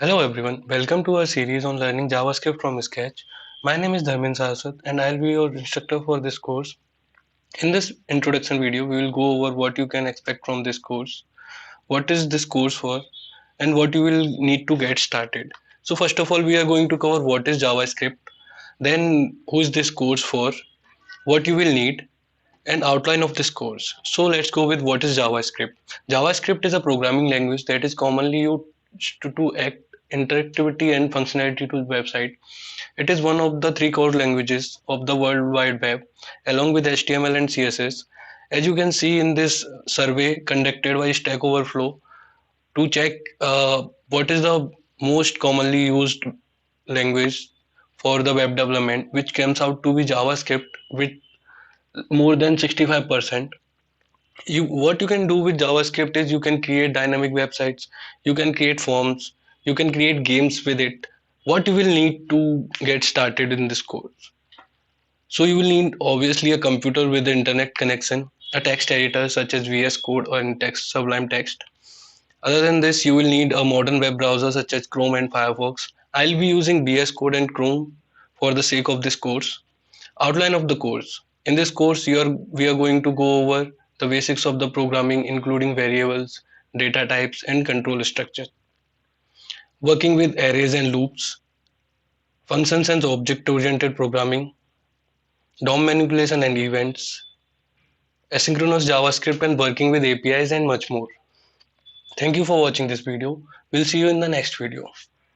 Hello everyone, welcome to our series on learning JavaScript from scratch. My name is Dharmin Saraswat and I'll be your instructor for this course. In this introduction video, we will go over what you can expect from this course, what is this course for, and what you will need to get started. So first of all, we are going to cover what is JavaScript, then who is this course for, what you will need, and outline of this course. So let's go with what is JavaScript. JavaScript is a programming language that is commonly used to act interactivity and functionality to the website. It is one of the three core languages of the World Wide Web, along with HTML and CSS. As you can see in this survey conducted by Stack Overflow to check what is the most commonly used language for the web development, which comes out to be JavaScript with more than 65%. What you can do with JavaScript is you can create dynamic websites, you can create forms, you can create games with it. What you will need to get started in this course? So you will need obviously a computer with internet connection, a text editor such as VS Code or in text Sublime Text. Other than this, you will need a modern web browser such as Chrome and Firefox. I'll be using VS Code and Chrome for the sake of this course. Outline of the course. In this course, we are going to go over the basics of the programming, including variables, data types, and control structure. Working with arrays and loops, functions and object-oriented programming, DOM manipulation and events, asynchronous JavaScript and working with APIs and much more. Thank you for watching this video. We'll see you in the next video.